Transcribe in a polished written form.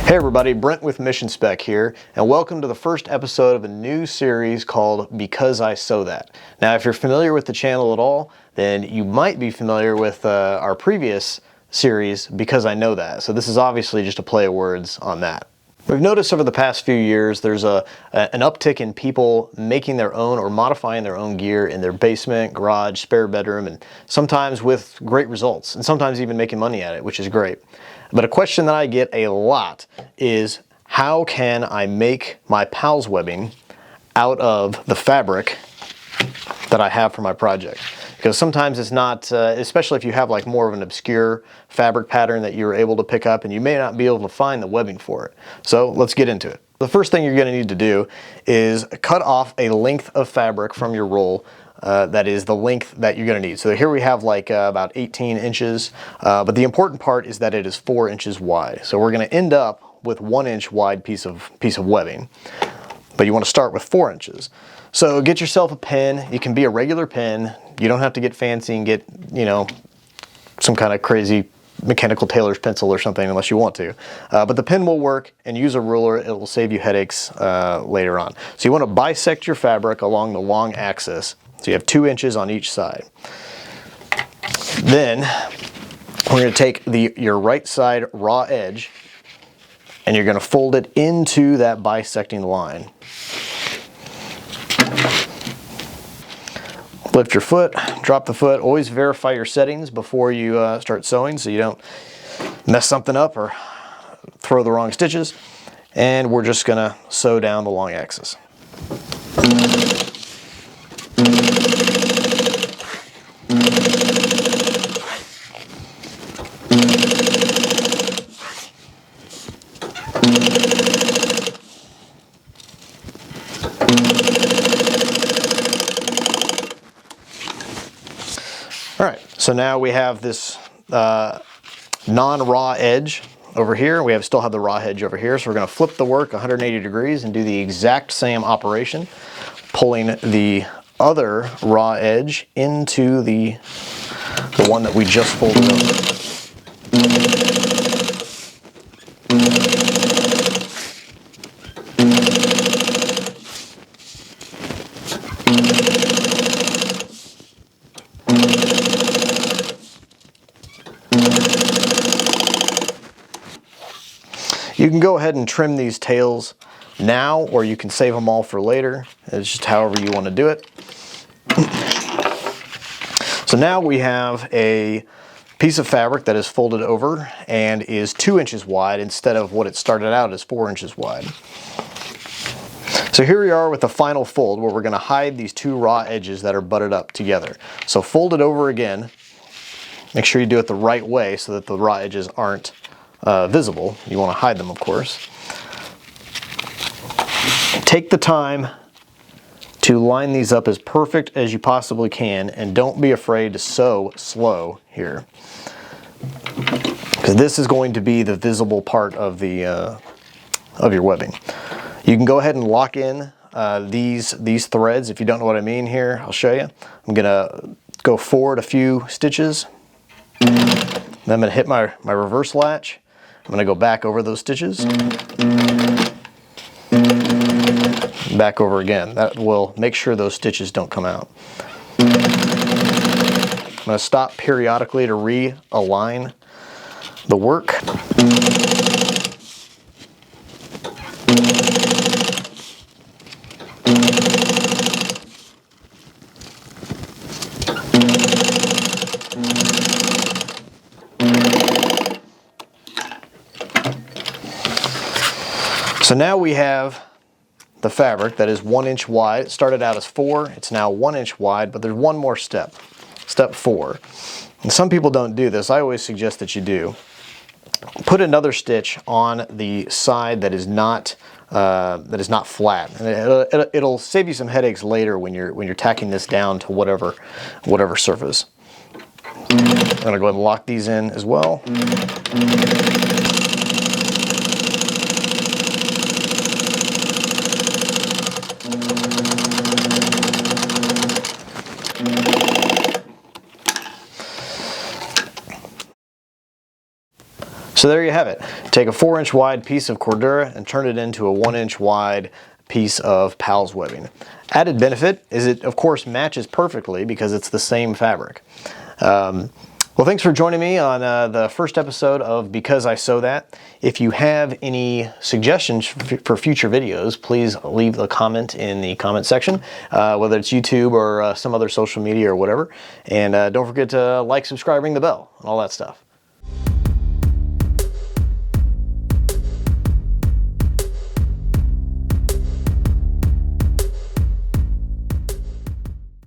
Hey everybody, Brent with Mission Spec here, and welcome to the first episode of a new series called Because I Sew That. Now, if you're familiar with the channel at all, then you might be familiar with our previous series, Because I Know That. So this is obviously just a play of words on that. We've noticed over the past few years there's an uptick in people making their own or modifying their own gear in their basement, garage, spare bedroom, and sometimes with great results, and sometimes even making money at it, which is great. But a question that I get a lot is, how can I make my PALS webbing out of the fabric that I have for my project? Because sometimes it's not, especially if you have like more of an obscure fabric pattern that you're able to pick up, and you may not be able to find the webbing for it. So let's get into it. The first thing you're going to need to do is cut off a length of fabric from your roll that is the length that you're going to need. So here we have like about 18 inches, but the important part is that it is 4 inches wide. So we're going to end up with 1 inch wide piece of webbing, but you want to start with 4 inches. So get yourself a pin. It can be a regular pin. You don't have to get fancy and get, you know, some kind of crazy mechanical tailor's pencil or something unless you want to. But the pin will work, and use a ruler. It will save you headaches later on. So you want to bisect your fabric along the long axis. So you have 2 inches on each side. Then we're going to take your right side raw edge, and you're going to fold it into that bisecting line. Lift your foot, drop the foot. Always verify your settings before you start sewing so you don't mess something up or throw the wrong stitches. And we're just going to sew down the long axis. All right, so now we have this non-raw edge over here. We still have the raw edge over here, so we're going to flip the work 180 degrees and do the exact same operation, pulling the other raw edge into the one that we just folded over. You can go ahead and trim these tails now, or you can save them all for later. It's just however you want to do it. So now we have a piece of fabric that is folded over and is 2 inches wide instead of what it started out as 4 inches wide. So here we are with the final fold, where we're going to hide these two raw edges that are butted up together. So fold it over again. Make sure you do it the right way so that the raw edges aren't visible. You want to hide them, of course. Take the time to line these up as perfect as you possibly can, and don't be afraid to sew slow here, because this is going to be the visible part of the of your webbing. You can go ahead and lock in these threads. If you don't know what I mean here, I'll show you. I'm gonna go forward a few stitches, then I'm gonna hit my reverse latch. I'm going to go back over those stitches, back over again. That will make sure those stitches don't come out. I'm going to stop periodically to realign the work. So now we have the fabric that is 1 inch wide. It started out as 4, it's now 1 inch wide, but there's one more step, step 4. And some people don't do this. I always suggest that you do. Put another stitch on the side that is not flat, and it'll save you some headaches later when you're tacking this down to whatever surface. I'm going to go ahead and lock these in as well. So there you have it. Take a 4-inch wide piece of Cordura and turn it into a 1-inch wide piece of Pals webbing. Added benefit is it of course matches perfectly because it's the same fabric. Well, thanks for joining me on the first episode of Because I Sew That. If you have any suggestions for future videos, please leave a comment in the comment section, whether it's YouTube or some other social media or whatever. And don't forget to like, subscribe, ring the bell, and all that stuff.